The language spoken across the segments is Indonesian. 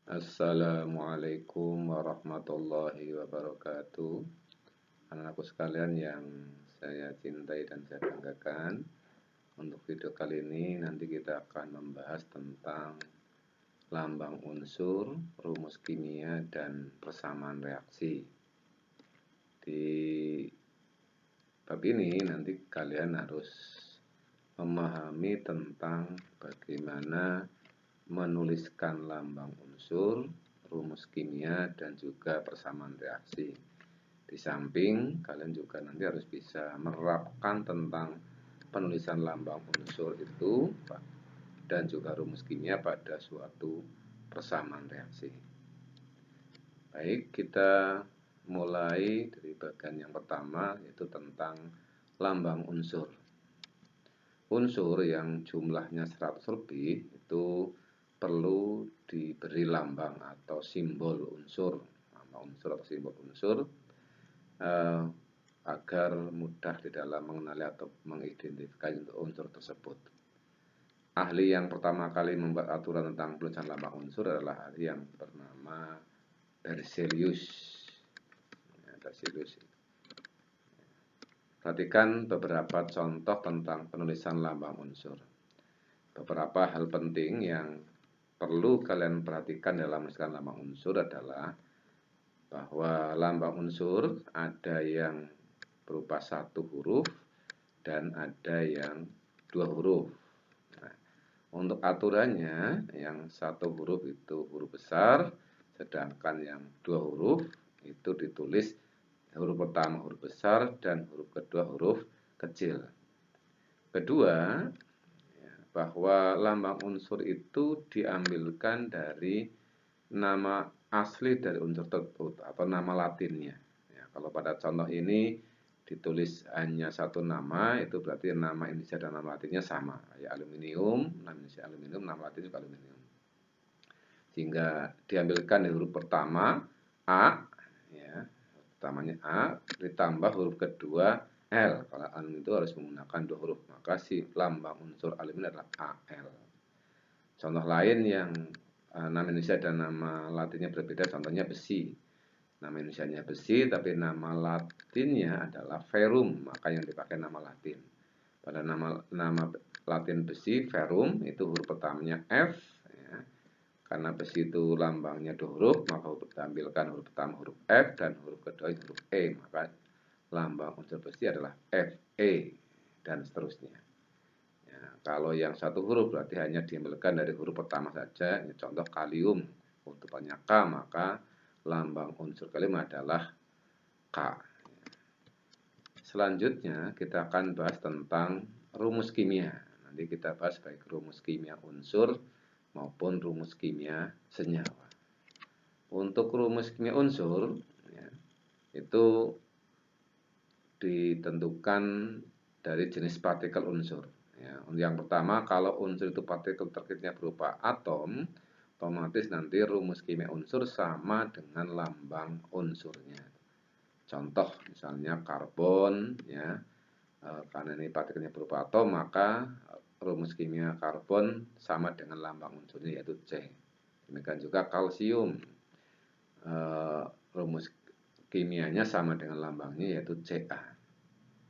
Assalamualaikum warahmatullahi wabarakatuh. Anak-anakku sekalian yang saya cintai dan saya banggakan, untuk video kali ini nanti kita akan membahas tentang lambang unsur, rumus kimia, dan persamaan reaksi. Di bab ini nanti kalian harus memahami tentang bagaimana menuliskan lambang unsur, rumus kimia, dan juga persamaan reaksi. Di samping kalian juga nanti harus bisa menerapkan tentang penulisan lambang unsur itu dan juga rumus kimia pada suatu persamaan reaksi. Baik, kita mulai dari bagian yang pertama, yaitu tentang lambang unsur. Unsur yang jumlahnya 100 lebih itu perlu diberi lambang atau simbol unsur, atau simbol unsur agar mudah di dalam mengenali atau mengidentifikasi untuk unsur tersebut. Ahli yang pertama kali membuat aturan tentang penulisan lambang unsur adalah ahli yang bernama Berzelius. Perhatikan beberapa contoh tentang penulisan lambang unsur. Beberapa hal penting yang perlu kalian perhatikan dalam menuliskan lambang unsur adalah bahwa lambang unsur ada yang berupa 1 huruf dan ada yang 2 huruf. Nah, untuk aturannya, yang 1 huruf itu huruf besar, sedangkan yang 2 huruf itu ditulis huruf pertama huruf besar dan huruf kedua huruf kecil. Kedua, bahwa lambang unsur itu diambilkan dari nama asli dari unsur tersebut atau nama latinnya. Ya, kalau pada contoh ini ditulis hanya 1 nama, itu berarti nama Indonesia dan nama latinnya sama. Ya, aluminium, nama Indonesia aluminium, nama latin juga aluminium. Sehingga diambilkan dari huruf pertama A, ya, pertamanya A ditambah huruf kedua L. Kalau aluminium itu harus menggunakan 2 huruf, maka si lambang unsur aluminium adalah Al. Contoh lain yang nama Indonesia dan nama latinnya berbeda, contohnya besi. Nama Indonesianya besi, tapi nama latinnya adalah ferrum, maka yang dipakai nama latin. Pada nama latin besi, ferrum, itu huruf pertamanya F, ya. Karena besi itu lambangnya 2 huruf, maka tampilkan huruf pertama huruf F dan huruf kedua huruf E, maka lambang unsur besi adalah Fe dan seterusnya. Ya, kalau yang 1 huruf berarti hanya diambilkan dari huruf pertama saja. Ini contoh kalium, tulisannya K, maka lambang unsur kalium adalah K. Selanjutnya kita akan bahas tentang rumus kimia. Nanti kita bahas baik rumus kimia unsur maupun rumus kimia senyawa. Untuk rumus kimia unsur, ya, itu ditentukan dari jenis partikel unsur. Ya, yang pertama, kalau unsur itu partikel terkecilnya berupa atom, otomatis nanti rumus kimia unsur sama dengan lambang unsurnya. Contoh misalnya karbon, ya, karena ini partikelnya berupa atom, maka rumus kimia karbon sama dengan lambang unsurnya yaitu C. Demikian juga kalsium, rumus kimianya sama dengan lambangnya yaitu Ca.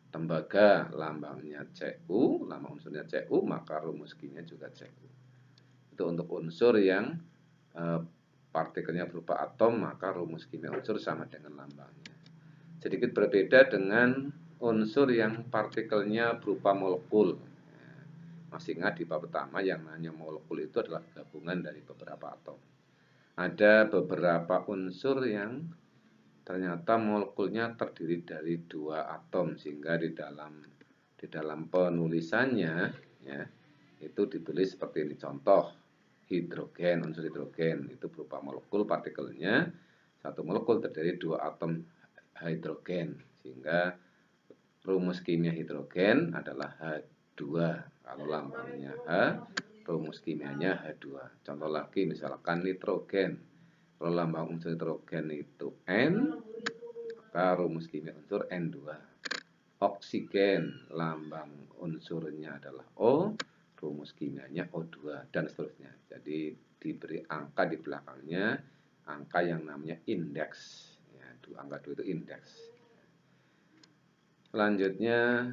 Tembaga lambangnya Cu, lambang unsurnya Cu, maka rumus kimia juga Cu. Itu untuk unsur yang partikelnya berupa atom, maka rumus kimia unsur sama dengan lambangnya. Sedikit berbeda dengan unsur yang partikelnya berupa molekul. Masih ingat di bab pertama yang namanya molekul itu adalah gabungan dari beberapa atom. Ada beberapa unsur yang ternyata molekulnya terdiri dari 2 atom, sehingga di dalam penulisannya, ya, itu ditulis seperti ini. Contoh hidrogen, unsur hidrogen itu berupa molekul, partikelnya 1 molekul terdiri 2 atom hidrogen, sehingga rumus kimia hidrogen adalah H2. Kalau lambangnya H, rumus kimianya H2. Contoh lagi misalkan nitrogen. Kalau lambang unsur nitrogen itu N, maka rumus kimia unsur N2. Oksigen, lambang unsurnya adalah O, rumus kimianya O2, dan seterusnya. Jadi diberi angka di belakangnya, angka yang namanya indeks. Ya, angka 2 itu indeks. Selanjutnya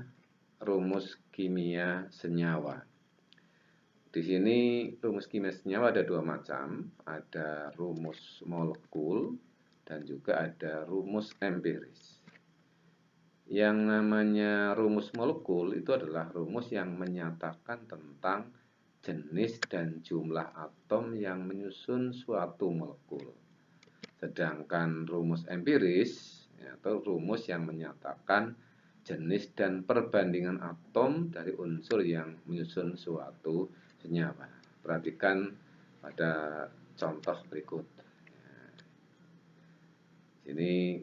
rumus kimia senyawa. Di sini rumus kimia senyawa ada dua macam, ada rumus molekul dan juga ada rumus empiris. Yang namanya rumus molekul itu adalah rumus yang menyatakan tentang jenis dan jumlah atom yang menyusun suatu molekul. Sedangkan rumus empiris atau rumus yang menyatakan jenis dan perbandingan atom dari unsur yang menyusun suatu senyawa. Perhatikan pada contoh berikut. Ini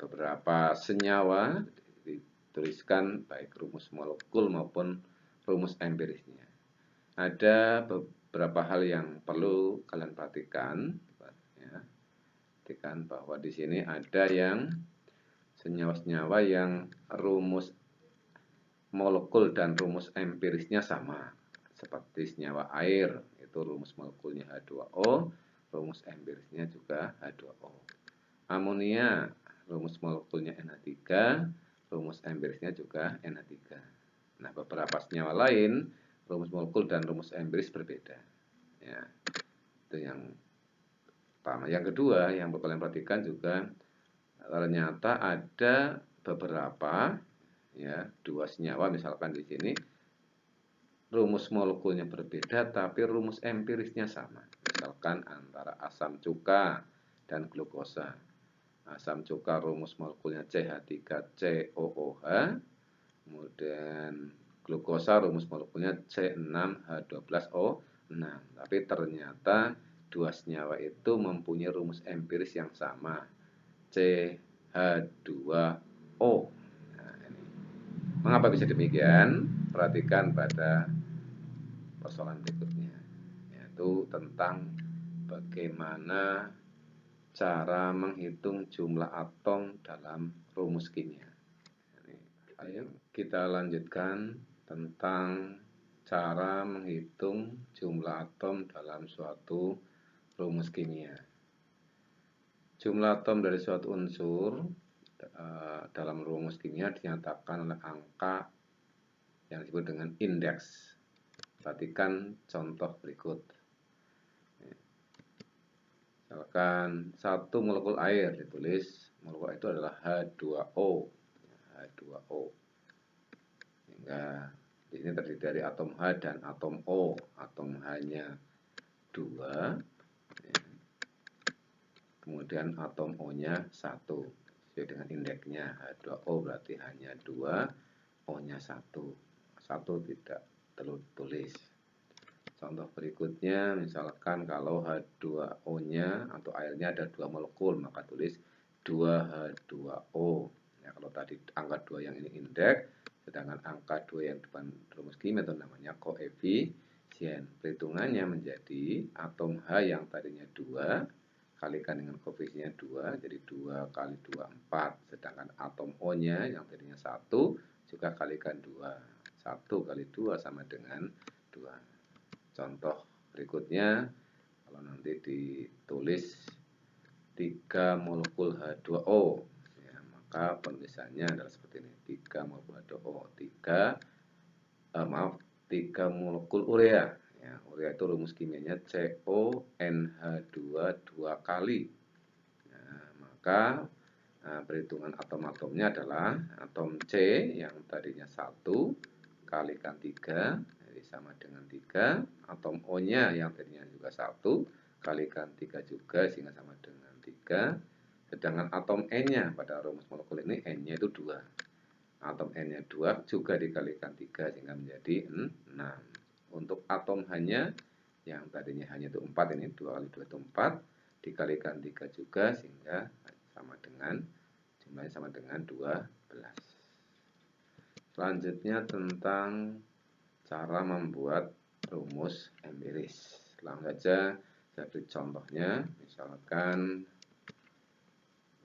beberapa senyawa dituliskan baik rumus molekul maupun rumus empirisnya. Ada beberapa hal yang perlu kalian perhatikan. Ya. Perhatikan bahwa di sini ada yang senyawa-senyawa yang rumus molekul dan rumus empirisnya sama. Seperti senyawa air, itu rumus molekulnya H2O, rumus empirisnya juga H2O. Amonia, rumus molekulnya NH3, rumus empirisnya juga NH3. Nah, beberapa senyawa lain, rumus molekul dan rumus empiris berbeda. Ya, itu yang pertama. Yang kedua, yang kalian perhatikan juga, ternyata ada beberapa, ya, dua senyawa misalkan di sini, rumus molekulnya berbeda, tapi rumus empirisnya sama. Misalkan antara asam cuka dan glukosa. Asam cuka rumus molekulnya CH3COOH, kemudian glukosa rumus molekulnya C6H12O6. Tapi ternyata dua senyawa itu mempunyai rumus empiris yang sama, CH2O. Nah, ini. Mengapa bisa demikian? Perhatikan pada persoalan berikutnya, yaitu tentang bagaimana cara menghitung jumlah atom dalam rumus kimia. Ayo kita lanjutkan tentang cara menghitung jumlah atom dalam suatu rumus kimia. Jumlah atom dari suatu unsur dalam rumus kimia dinyatakan oleh angka yang disebut dengan indeks. Perhatikan contoh berikut. Misalkan satu molekul air ditulis, molekul itu adalah H2O. H2O. Sehingga di sini terdiri dari atom H dan atom O. Atom H-nya 2, ya. Kemudian atom O-nya 1. Sesuai dengan indeksnya, H2O berarti hanya 2, O-nya 1. 1 tidak perlu tulis. Contoh berikutnya, misalkan kalau H2O-nya atau airnya ada 2 molekul, maka tulis 2H2O. Ya, kalau tadi angka 2 yang ini indeks, sedangkan angka 2 yang depan rumus kimia itu namanya koefisien. Perhitungannya menjadi atom H yang tadinya 2, kalikan dengan koefisiennya 2, jadi 2 kali 2, 4. Sedangkan atom O-nya yang tadinya 1, juga kalikan 2. 1 kali 2 sama dengan 2. Contoh berikutnya, kalau nanti ditulis 3 molekul H2O, ya, maka penulisannya adalah seperti ini. 3 molekul H2O, 3 molekul urea. Ya, urea itu rumus kimianya CONH2 2 kali. Nah, maka perhitungan atom-atomnya adalah atom C yang tadinya 1 kalikan 3, sama dengan 3, atom O-nya yang tadinya juga 1 kalikan 3 juga sehingga sama dengan 3, sedangkan atom N-nya pada rumus molekul ini N-nya itu 2, atom N-nya 2 juga dikalikan 3 sehingga menjadi 6. Untuk atom H-nya yang tadinya hanya itu 4, ini 2 kali 2 itu 4, dikalikan 3 juga sehingga sama dengan jumlahnya sama dengan 12. Selanjutnya tentang cara membuat rumus empiris. Langsung saja saya beri contohnya. Misalkan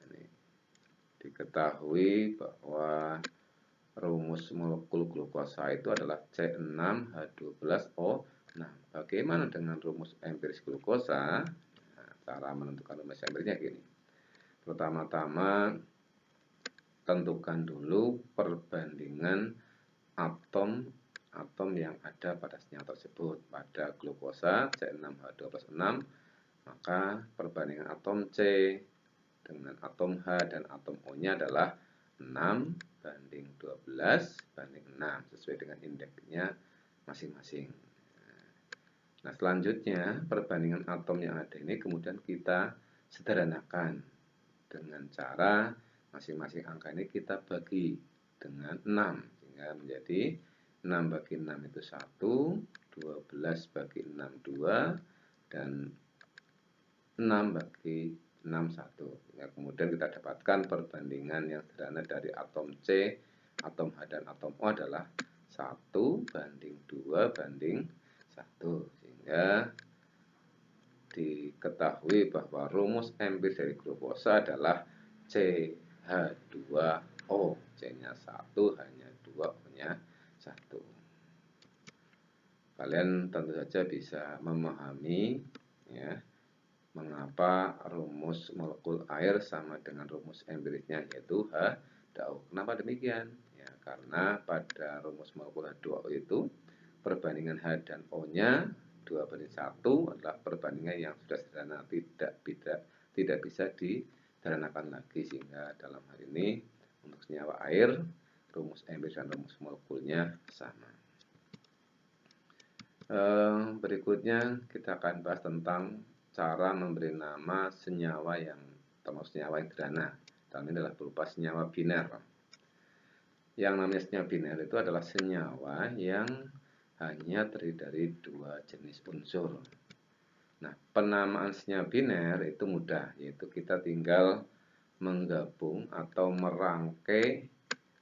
ini diketahui bahwa rumus molekul glukosa itu adalah C6H12O6. Nah, bagaimana dengan rumus empiris glukosa? Nah, cara menentukan rumus empirisnya gini. Pertama-tama tentukan dulu perbandingan atom yang ada pada senyawa tersebut. Pada glukosa C6H12O6, maka perbandingan atom C dengan atom H dan atom O-nya adalah 6:12:6 sesuai dengan indeksnya masing-masing. Nah, selanjutnya perbandingan atom yang ada ini kemudian kita sederhanakan dengan cara masing-masing angka ini kita bagi dengan 6 sehingga menjadi 6 bagi 6 itu 1, 12 bagi 6 2, dan 6 bagi 6 1. Ya, kemudian kita dapatkan perbandingan yang sederhana dari atom C, atom H dan atom O adalah 1:2:1, sehingga diketahui bahwa rumus empiris dari glukosa adalah CH2O. C-nya 1, H-nya 2, O-nya 1. Kalian tentu saja bisa memahami ya, mengapa rumus molekul air sama dengan rumus empirisnya yaitu H2O. Kenapa demikian? Ya, karena pada rumus molekul H2O itu perbandingan H dan O-nya 2:1 adalah perbandingan yang sudah sederhana, tidak bisa disederhanakan lagi, sehingga dalam hal ini untuk senyawa air rumus empiris dan rumus molekulnya sama. Berikutnya kita akan bahas tentang cara memberi nama senyawa yang termasuk senyawa yang sederhana. Dalam ini adalah berupa senyawa biner. Yang namanya senyawa biner itu adalah senyawa yang hanya terdiri dari 2 jenis unsur. Nah, penamaan senyawa biner itu mudah, yaitu kita tinggal menggabung atau merangkai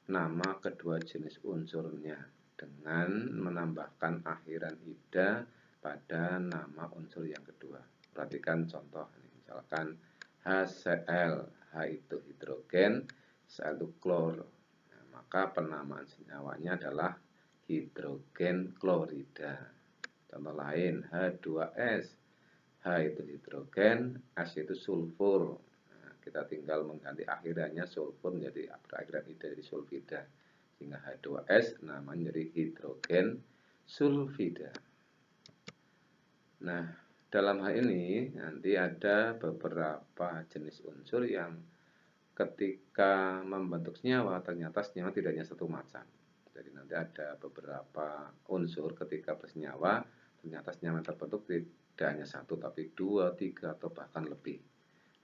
nama kedua jenis unsurnya dengan menambahkan akhiran ida pada nama unsur yang kedua. Perhatikan contoh, misalkan HCl, H itu hidrogen, Cl itu klor. Nah, maka penamaan senyawanya adalah hidrogen klorida. Contoh lain, H2S, H itu hidrogen, S itu sulfur. Nah, kita tinggal mengganti akhirannya sulfur menjadi akhiran ida jadi sulfida, sehingga H2S namanya jadi hidrogen sulfida. Nah, dalam hal ini nanti ada beberapa jenis unsur yang ketika membentuk senyawa ternyata senyawa tidak hanya satu macam. Jadi nanti ada beberapa unsur ketika bersenyawa ternyata senyawa terbentuk tidak hanya satu tapi 2, 3 atau bahkan lebih.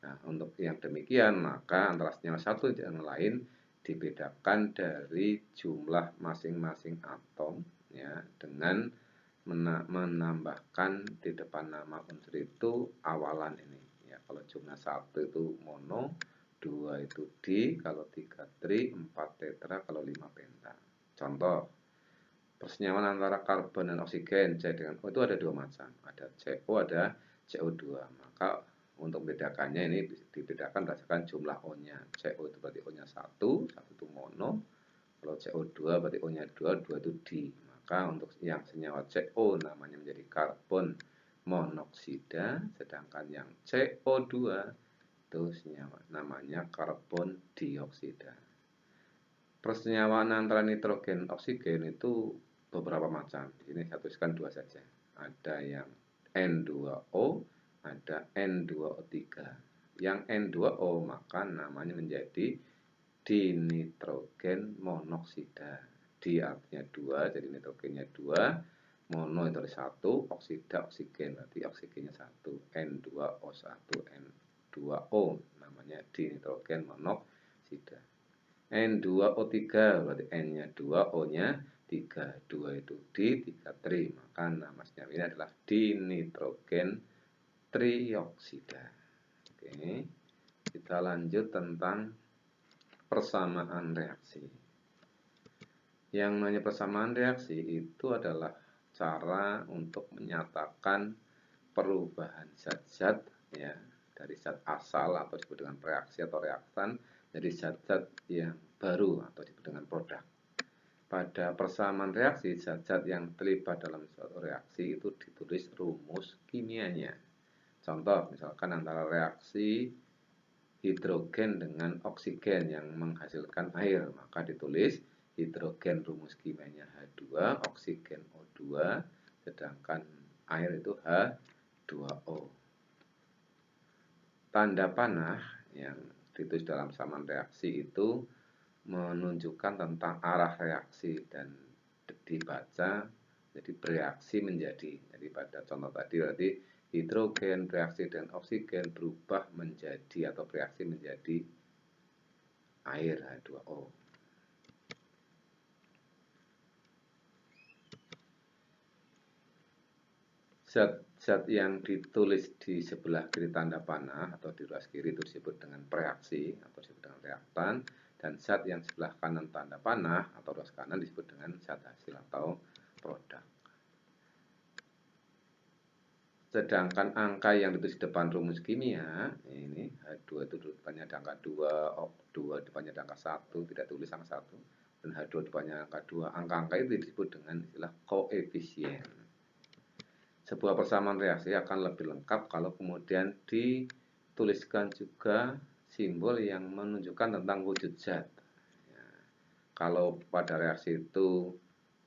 Nah, untuk yang demikian maka antara senyawa satu dan yang lain dibedakan dari jumlah masing-masing atom ya, dengan menambahkan di depan nama unsur itu awalan ini ya. Kalau jumlah 1 itu mono, 2 itu di, kalau 3 tri, 4 tetra, kalau 5 penta. Contoh, persenyawaan antara karbon dan oksigen C dengan O itu ada 2 macam, ada CO, ada CO2. Maka untuk membedakannya ini dibedakan berdasarkan jumlah O-nya. CO itu berarti O-nya 1 itu mono. Kalau CO2 berarti O-nya 2 itu di. Maka untuk yang senyawa CO namanya menjadi karbon monoksida, sedangkan yang CO2 itu senyawa namanya karbon dioksida. Persenyawaan antara nitrogen oksigen itu beberapa macam. Di sini saya tuliskan 2 saja. Ada yang N2O, ada N2O3. Yang N2O maka namanya menjadi dinitrogen monoksida. Di artinya 2, jadi nitrogennya 2, mono itu 1, oksida oksigen, berarti oksigennya 1, N2O1, N2O namanya dinitrogen monoksida. N2O3 berarti N-nya 2, O-nya 3, 2 itu di, 3 tri, maka nama senyawa ini adalah dinitrogen trioksida. Oke, kita lanjut tentang persamaan reaksi. Yang namanya persamaan reaksi itu adalah cara untuk menyatakan perubahan zat-zat ya, dari zat asal atau disebut dengan reaksi atau reaktan jadi zat-zat yang baru atau disebut dengan produk. pada persamaan reaksi, zat-zat yang terlibat dalam suatu reaksi itu ditulis rumus kimianya. Contoh, misalkan antara reaksi hidrogen dengan oksigen yang menghasilkan air, maka ditulis hidrogen rumus kimianya H2, oksigen O2, sedangkan air itu H2O. Tanda panah yang ditulis dalam persamaan reaksi itu menunjukkan tentang arah reaksi dan dibaca jadi bereaksi menjadi. Jadi pada contoh tadi berarti hidrogen bereaksi dengan oksigen berubah menjadi atau bereaksi menjadi air H2O. Zat-zat yang ditulis di sebelah kiri tanda panah atau di ruas kiri itu disebut dengan preaksi atau disebut dengan reaktan, dan zat yang sebelah kanan tanda panah atau ruas kanan disebut dengan zat hasil atau produk. Sedangkan angka yang ditulis di depan rumus kimia, ini H2 itu depannya ada angka 2, O2 depannya ada angka 1, tidak tulis angka 1, dan H2 depannya angka 2. Angka-angka itu disebut dengan istilah koefisien. Sebuah persamaan reaksi akan lebih lengkap kalau kemudian dituliskan juga simbol yang menunjukkan tentang wujud zat. Ya, kalau pada reaksi itu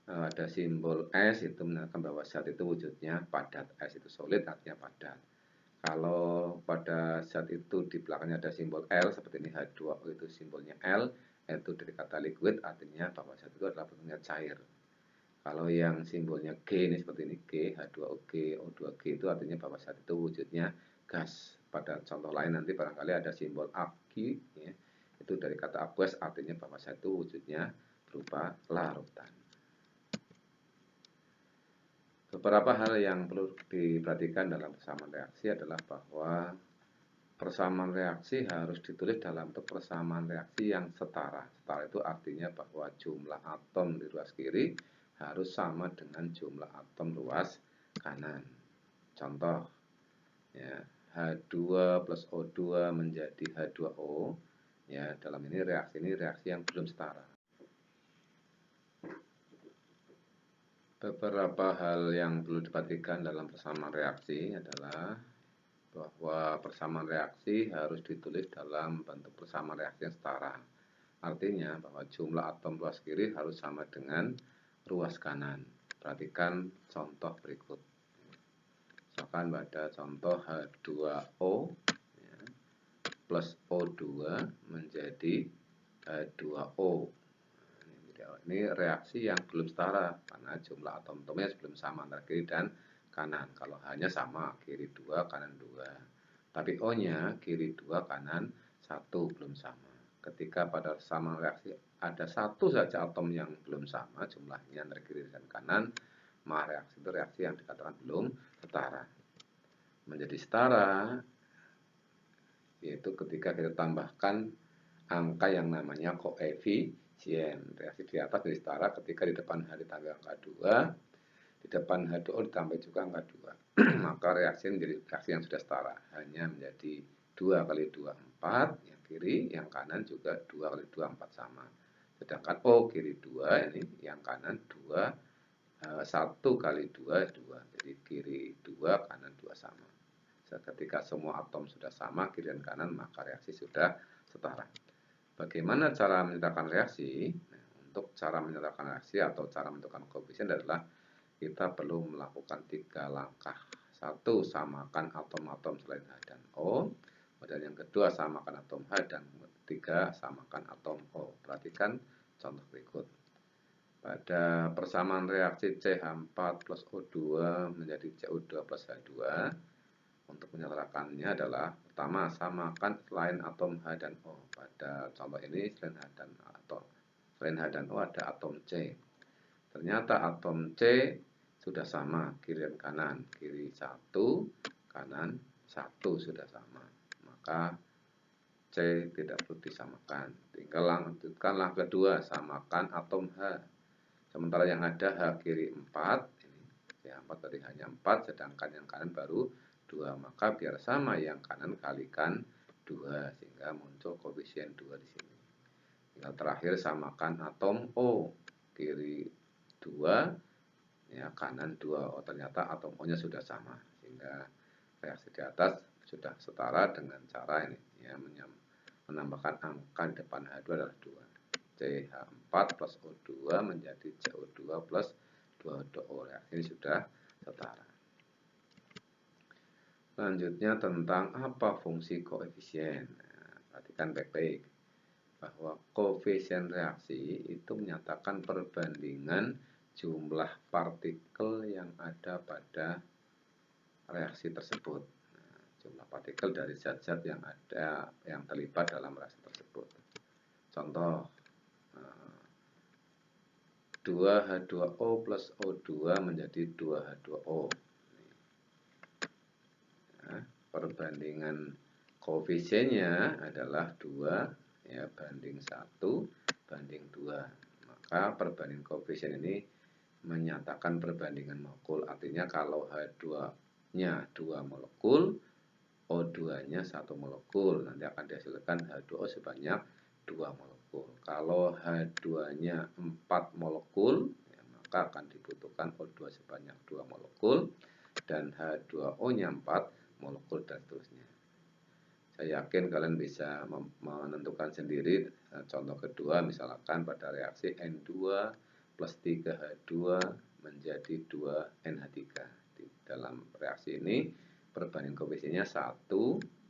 ada simbol S, itu menandakan bahwa zat itu wujudnya padat. S itu solid, artinya padat. Kalau pada zat itu di belakangnya ada simbol L, seperti ini H2O itu simbolnya L, itu dari kata liquid, artinya bahwa zat itu adalah bentuknya cair. Kalau yang simbolnya G ini seperti ini, G, H2OG, O2G itu artinya bahwa zat itu wujudnya gas. Pada contoh lain nanti barangkali ada simbol Ag, ya, itu dari kata aqueous, artinya bahwa zat itu wujudnya berupa larutan. Beberapa hal yang perlu diperhatikan dalam persamaan reaksi adalah bahwa persamaan reaksi harus ditulis dalam bentuk persamaan reaksi yang setara. Setara itu artinya bahwa jumlah atom di ruas kiri harus sama dengan jumlah atom ruas kanan. Contoh, ya, H2 plus O2 menjadi H2O. Ya, dalam ini reaksi yang belum setara. Beberapa hal yang perlu diperhatikan dalam persamaan reaksi adalah bahwa persamaan reaksi harus ditulis dalam bentuk persamaan reaksi yang setara. Artinya bahwa jumlah atom ruas kiri harus sama dengan ruas kanan. Perhatikan contoh berikut. Misalkan pada contoh H2O ya, plus O2 menjadi H2O. Ini reaksi yang belum setara karena jumlah atom-atomnya belum sama antara kiri dan kanan. Kalau hanya sama, kiri 2, kanan 2. Tapi O-nya kiri 2, kanan 1 belum sama. Ketika pada persamaan reaksi ada satu saja atom yang belum sama jumlahnya antara kiri dan kanan, maka reaksi itu reaksi yang dikatakan belum setara. Menjadi setara yaitu ketika kita tambahkan angka yang namanya koefisien. Reaksi di atas menjadi setara ketika di depan H ditambah angka 2, di depan H2O ditambah juga angka 2. Maka reaksi menjadi reaksi yang sudah setara. Hanya menjadi 2 kali 2, 4. Yang kiri, yang kanan juga 2 kali 2, 4 sama. Sedangkan O kiri 2, ini yang kanan 2, 1 kali 2, 2. Jadi kiri 2, kanan 2 sama. Ketika semua atom sudah sama, kiri dan kanan, maka reaksi sudah setara. Bagaimana cara menyatakan reaksi? Nah, untuk cara menyatakan reaksi atau cara menentukan koefisien adalah kita perlu melakukan 3 langkah. 1. Samakan atom-atom selain H dan O. Kemudian yang kedua, samakan atom H, dan ketiga, samakan atom O. Perhatikan contoh berikut. Pada persamaan reaksi CH4 plus O2 menjadi CO2 plus H2, untuk menyetarakannya adalah pertama, samakan selain atom H dan O. Pada contoh ini selain H dan O ada atom C. Ternyata atom C sudah sama kiri dan kanan. Kiri 1, kanan 1 sudah sama. Maka C tidak perlu disamakan. Tinggal lanjutkan langkah kedua, samakan atom H. Sementara yang ada H kiri 4, ini C4 tadi hanya 4, sedangkan yang kanan baru 2, maka biar sama yang kanan kalikan 2 sehingga muncul koefisien 2 di sini. Tinggal terakhir samakan atom O. kiri 2, ya kanan 2. Oh ternyata atom-nya sudah sama, sehingga reaksi di atas sudah setara dengan cara ini, ya, menambahkan angka di depan H2 adalah 2. CH4 plus O2 menjadi CO2 plus 2O. Reaksi ini sudah setara. Selanjutnya tentang apa fungsi koefisien. Nah, perhatikan baik-baik bahwa koefisien reaksi itu menyatakan perbandingan jumlah partikel yang ada pada reaksi tersebut. Nah, jumlah partikel dari zat-zat yang ada yang terlibat dalam reaksi tersebut. Contoh, 2H2O plus O2 menjadi 2H2O. Nah, perbandingan koefisiennya adalah 2, ya, banding 1 banding 2. Maka perbandingan koefisien ini menyatakan perbandingan molekul. Artinya kalau H2-nya 2 molekul, O2-nya 1 molekul, nanti akan dihasilkan H2O sebanyak 2 molekul. Kalau H2-nya 4 molekul, ya, maka akan dibutuhkan O2 sebanyak 2 molekul, dan H2O-nya 4 molekul, dan seterusnya. Saya yakin kalian bisa menentukan sendiri. Contoh kedua, misalkan pada reaksi N2 plus 3H2 menjadi 2NH3. Di dalam reaksi ini perbandingan koefisiennya 1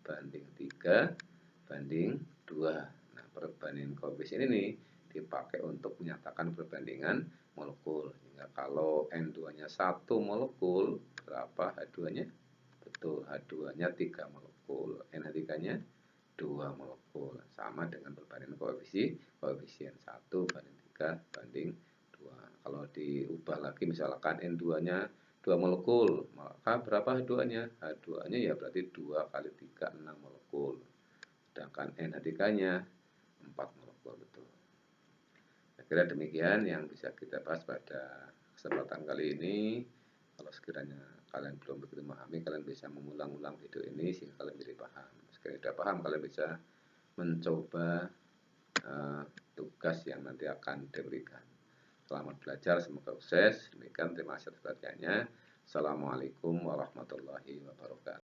banding 3 banding 2. Nah, perbandingan koefisien ini dipakai untuk menyatakan perbandingan molekul. Sehingga kalau N2-nya 1 molekul, berapa H2-nya? Betul, H2-nya 3 molekul, NH3-nya 2 molekul. Sama dengan perbandingan koefisien 1 banding 3 banding 2. Kalau diubah lagi misalkan N2-nya 2 molekul, maka berapa H2-nya? H2-nya ya berarti 2 kali 3, 6 molekul. Sedangkan NH3-nya 4 molekul, betul. Saya kira demikian yang bisa kita bahas pada kesempatan kali ini. Kalau sekiranya kalian belum begitu memahami, kalian bisa mengulang-ulang video ini sehingga kalian jadi paham. Sekiranya sudah paham, kalian bisa mencoba tugas yang nanti akan diberikan. Selamat belajar, semoga sukses. Demikian, terima kasih atas perhatiannya. Assalamualaikum warahmatullahi wabarakatuh.